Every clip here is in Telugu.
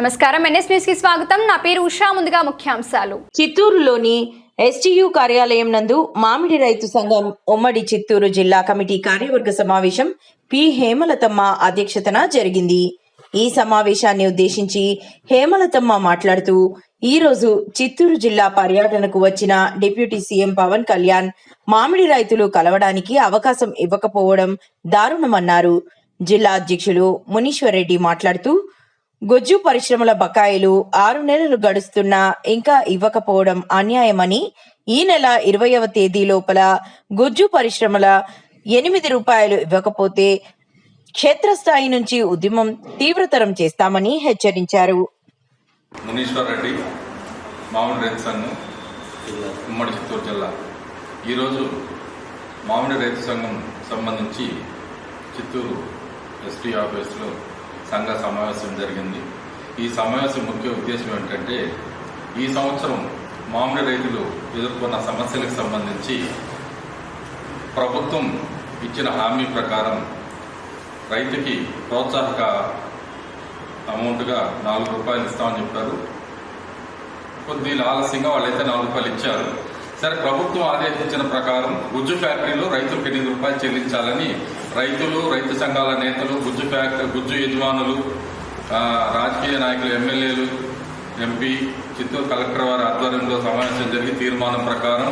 నమస్కారం, ఎన్ఎస్ న్యూస్ కి స్వాగతం. నా పేరు ఉషా. ముందుగా ముఖ్యాంశాలు. చిత్తూరులోని ఎస్టీయూ కార్యాలయం నందు మామిడి రైతు సంఘం ఉమ్మడి చిత్తూరు జిల్లా కమిటీ కార్యవర్గ సమావేశం పి హేమలతమ్మ అధ్యక్షతన జరిగింది. ఈ సమావేశాన్ని ఉద్దేశించి హేమలతమ్మ మాట్లాడుతూ, ఈ రోజు చిత్తూరు జిల్లా పర్యటనకు వచ్చిన డిప్యూటీ సీఎం పవన్ కళ్యాణ్ మామిడి రైతులు కలవడానికి అవకాశం ఇవ్వకపోవడం దారుణమన్నారు. జిల్లా అధ్యక్షులు మునీశ్వర్ రెడ్డి మాట్లాడుతూ, గుజ్జు పరిశ్రమల బకాయిలు 6 నెలలు గడుస్తున్నా ఇంకా ఇవ్వకపోవడం అన్యాయమని, ఈ నెల 20వ తేదీ లోపల గుజ్జు పరిశ్రమల 8 రూపాయలు ఇవ్వకపోతే క్షేత్రస్థాయి నుంచి ఉద్యమం తీవ్రతరం చేస్తామని హెచ్చరించారు. మునీశ్వర్ రెడ్డి, మామిడి రైతు సంఘం ఉమ్మడి చిత్తూరు జిల్లా. ఈరోజు మామిడి రైతు సంఘం సంబంధించి చిత్తూరు ఎస్టీ ఆఫీసులో సంఘ సమావేశం జరిగింది. ఈ సమావేశం ముఖ్య ఉద్దేశం ఏంటంటే, ఈ సంవత్సరం మామిడి రైతులు ఎదుర్కొన్న సమస్యలకు సంబంధించి ప్రభుత్వం ఇచ్చిన హామీ ప్రకారం రైతుకి ప్రోత్సాహక అమౌంట్గా 4 రూపాయలు ఇస్తామని చెప్పారు. కొద్దిగా ఆలస్యంగా వాళ్ళైతే 4 రూపాయలు ఇచ్చారు. సరే, ప్రభుత్వం ఆదేశించిన ప్రకారం గుజ్జు ఫ్యాక్టరీలో రైతులకు 8 రూపాయలు చెల్లించాలని రైతులు, రైతు సంఘాల నేతలు, గుజ్జు యజమానులు, రాజకీయ నాయకులు, ఎమ్మెల్యేలు, ఎంపీ, చిత్తూరు కలెక్టర్ వారి ఆధ్వర్యంలో సమావేశం జరిగి తీర్మానం ప్రకారం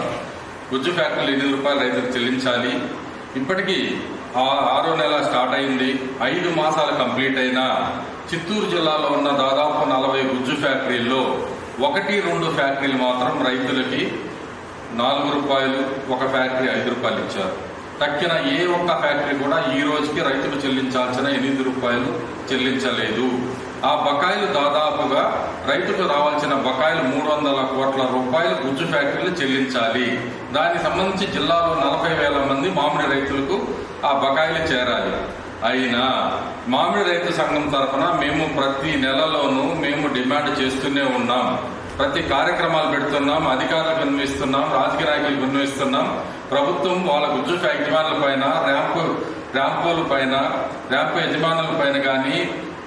గుజ్జు ఫ్యాక్టరీలు 8 రూపాయలు రైతులకు చెల్లించాలి. ఇప్పటికీ 6వ నెల స్టార్ట్ అయింది. 5 మాసాలు కంప్లీట్ అయినా చిత్తూరు జిల్లాలో ఉన్న దాదాపు 40 గుజ్జు ఫ్యాక్టరీల్లో 1-2 ఫ్యాక్టరీలు మాత్రం రైతులకి 4 రూపాయలు, ఒక ఫ్యాక్టరీ 5 రూపాయలు ఇచ్చారు. తక్కిన ఏ ఒక్క ఫ్యాక్టరీ కూడా ఈ రోజుకి రైతులు చెల్లించాల్సిన 8 రూపాయలు చెల్లించలేదు. ఆ బకాయిలు దాదాపుగా రైతుకు రావాల్సిన బకాయిలు 300 కోట్ల రూపాయలు గుజ్జు ఫ్యాక్టరీలు చెల్లించాలి. దానికి సంబంధించి జిల్లాలో 40,000 మంది మామిడి రైతులకు ఆ బకాయిలు చేరాలి. అయినా మామిడి రైతు సంఘం తరఫున మేము ప్రతి నెలలోనూ మేము డిమాండ్ చేస్తూనే ఉన్నాం. ప్రతి కార్యక్రమాలు పెడుతున్నాం, అధికారులకు విన్నవిస్తున్నాం, రాజకీయ నాయకులకు విన్నవిస్తున్నాం. ప్రభుత్వం వాళ్ళ గుజ్జు యజమానుల పైన, ర్యాంపుల పైన, ర్యాంపు యజమానుల పైన కానీ,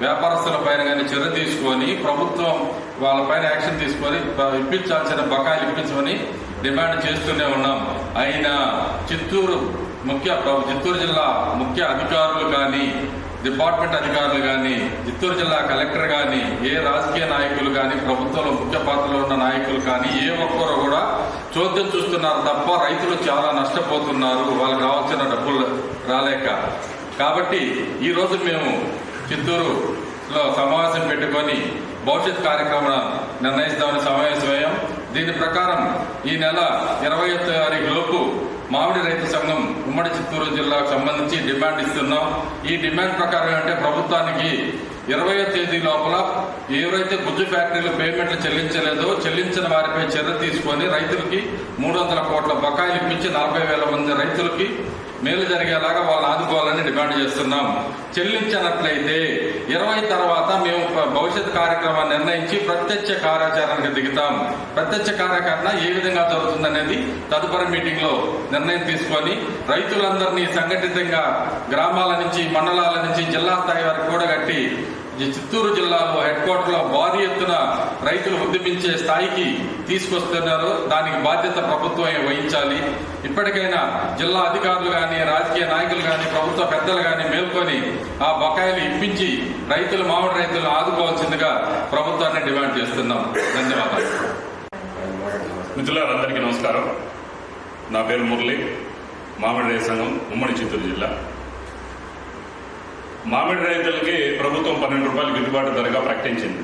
వ్యాపారస్తుల పైన కానీ చర్య తీసుకొని ప్రభుత్వం వాళ్ళపైన యాక్షన్ తీసుకొని ఇప్పించాల్సిన బకాయిలు ఇప్పించమని డిమాండ్ చేస్తూనే ఉన్నాం. అయినా చిత్తూరు జిల్లా ముఖ్య అధికారులు కానీ, డిపార్ట్మెంట్ అధికారులు కానీ, చిత్తూరు జిల్లా కలెక్టర్ కానీ, ఏ రాజకీయ నాయకులు కానీ, ప్రభుత్వంలో ముఖ్య పాత్రలో ఉన్న నాయకులు కానీ ఏ ఒక్కరు కూడా చోద్యం చూస్తున్నారు తప్ప రైతులు చాలా నష్టపోతున్నారు, వాళ్ళకి రావాల్సిన డబ్బులు రాలేక. కాబట్టి ఈరోజు మేము చిత్తూరులో సమావేశం పెట్టుకొని భవిష్యత్ కార్యక్రమం నిర్ణయిస్తామని సమావేశమయ్యాం. దీని ప్రకారం ఈ నెల 20వ తారీఖు లోపు మామిడి రైతు సంఘం ఉమ్మడి చిత్తూరు జిల్లాకు సంబంధించి డిమాండ్ ఇస్తున్నాం. ఈ డిమాండ్ ప్రకారం అంటే ప్రభుత్వానికి 20వ తేదీ లోపల ఎవరైతే గుజ్జు ఫ్యాక్టరీలు పేమెంట్లు చెల్లించలేదో చెల్లించిన వారిపై చర్య తీసుకొని రైతులకి 300 కోట్ల బకాయిలు ఇప్పించి 40,000 మంది రైతులకి మేలు జరిగేలాగా వాళ్ళని ఆదుకోవాలని డిమాండ్ చేస్తున్నాం. చెల్లించినట్లయితే 20 తర్వాత మేము భవిష్యత్ కార్యక్రమాన్ని నిర్ణయించి ప్రత్యక్ష కార్యాచరణకు దిగుతాం. ప్రత్యక్ష కార్యాచరణ ఏ విధంగా జరుగుతుందనేది తదుపరి మీటింగ్ లో నిర్ణయం తీసుకొని రైతులందరినీ సంఘటితంగా గ్రామాల నుంచి, మండలాల నుంచి జిల్లా స్థాయి వరకు కూడగట్టి చిత్తూరు జిల్లాలో హెడ్ క్వార్టర్ లో భారీ ఎత్తున రైతులు ఉద్యమించే స్థాయికి తీసుకొస్తున్నారు. దానికి బాధ్యత ప్రభుత్వం వహించాలి. ఇప్పటికైనా జిల్లా అధికారులు కానీ, రాజకీయ నాయకులు కానీ, ప్రభుత్వ పెద్దలు కానీ మేల్కొని ఆ బకాయిలు ఇప్పించి మామిడి రైతులను ఆదుకోవాల్సిందిగా ప్రభుత్వాన్ని డిమాండ్ చేస్తున్నాం. ధన్యవాదాలు. మిత్రులందరికీ నమస్కారం. నా పేరు మురళి, మామిడి రైతు సంఘం ఉమ్మడి చిత్తూరు జిల్లా. మామిడి రైతులకి ప్రభుత్వం 12 రూపాయలు గిట్టుబాటు ధరగా ప్రకటించింది.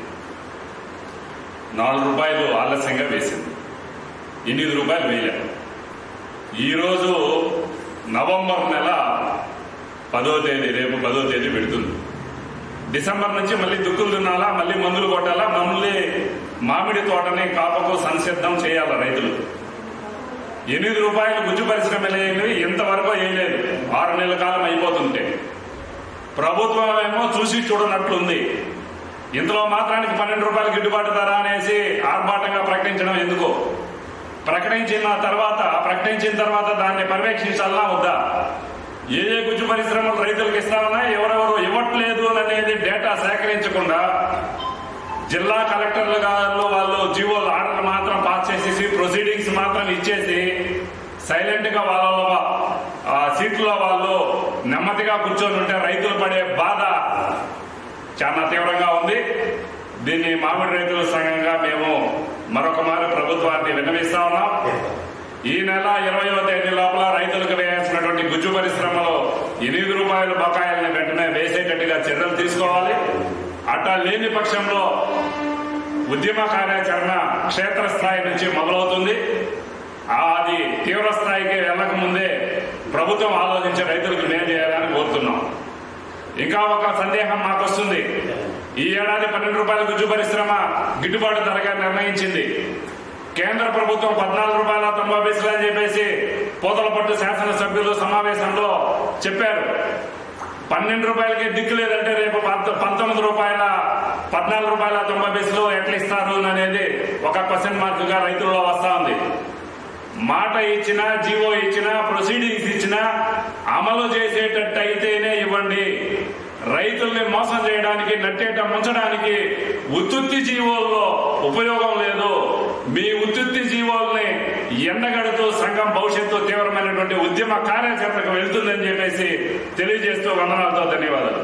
4 రూపాయలు ఆలస్యంగా వేసింది. 8 రూపాయలు వేయలేదు. ఈరోజు నవంబర్ నెల 10వ తేదీ, రేపు 10వ తేదీ పెడుతుంది. డిసెంబర్ నుంచి మళ్ళీ దుక్కులు దున్నాలా, మళ్ళీ మందులు కొట్టాలా, మళ్ళీ మామిడి తోటని కాపకు సంసిద్ధం చేయాలా రైతులు. 8 రూపాయలు గుజ్జు పరిశ్రమలు ఇంతవరకు వేయలేదు. 6 నెలల కాలం అయిపోతుంటే ప్రభుత్వం ఏమో చూసి చూడనట్లుంది. ఇందులో మాత్రానికి 12 రూపాయలు గిట్టుబాటు ధర అనేసి ఆర్భాటంగా ప్రకటించడం ఎందుకు? ప్రకటించిన తర్వాత దాన్ని పర్యవేక్షించాలా వద్దా? ఏ గుజ్జు పరిశ్రమలు రైతులకు ఇస్తామన్నా ఎవరెవరు ఇవ్వట్లేదు అనేది డేటా సేకరించకుండా జిల్లా కలెక్టర్లు గారు వాళ్ళు జీవోలు ఆర్డర్ మాత్రం పాస్ చేసేసి ప్రొసీడింగ్స్ మాత్రం ఇచ్చేసి సైలెంట్ గా వాళ్ళ సీట్లో వాళ్ళు నెమ్మదిగా కూర్చొని ఉంటే రైతులు పడే బాధ చాలా తీవ్రంగా ఉంది. దీన్ని మామిడి రైతుల సంఘంగా మేము మరొక మారు ప్రభుత్వాన్ని విన్నవిస్తా ఉన్నాం. ఈ నెల 20వ తేదీ లోపల రైతులకు వేయాల్సినటువంటి గుజ్జు పరిశ్రమలో ₹8 బకాయిలను వెంటనే వేసేటట్టుగా చర్యలు తీసుకోవాలి. అట్లా లేని పక్షంలో ఉద్యమ కార్యాచరణ క్షేత్రస్థాయి నుంచి మొదలవుతుంది. అది తీవ్ర స్థాయికి వెళ్లక ముందే ప్రభుత్వం ఆలోచించి రైతులకు మేలు చేయాలని కోరుతున్నాం. ఇంకా ఒక సందేహం మాకు వస్తుంది. ఈ ఏడాది ₹12 గుజ్జు పరిశ్రమ గిట్టుబాటు ధరగా నిర్ణయించింది. కేంద్ర ప్రభుత్వం ₹14.90 అని చెప్పేసి పోతలపట్టు శాసనసభ్యులు సమావేశంలో చెప్పారు. ₹12కి దిక్కు లేదంటే రేపు ₹14.90 ఎట్లా ఇస్తారు అనేది ఒక క్వశ్చన్ మార్క్ గా రైతుల్లో వస్తా ఉంది. మాట ఇచ్చినా, జీవో ఇచ్చినా, ప్రొసీడింగ్స్ ఇచ్చినా అమలు చేసేటట్టు అయితేనే ఇవ్వండి. రైతుల్ని మోసం చేయడానికి, నట్టేట ముంచడానికి ఉత్తుత్తి జీవోల్లో ఉపయోగం లేదు. మీ ఉత్తుత్తి జీవోల్ని ఎండగడుతూ సంఘం భవిష్యత్తు తీవ్రమైనటువంటి ఉద్యమ కార్యాచరణకు వెళ్తుందని చెప్పేసి తెలియజేస్తూ వందనాలతో ధన్యవాదాలు.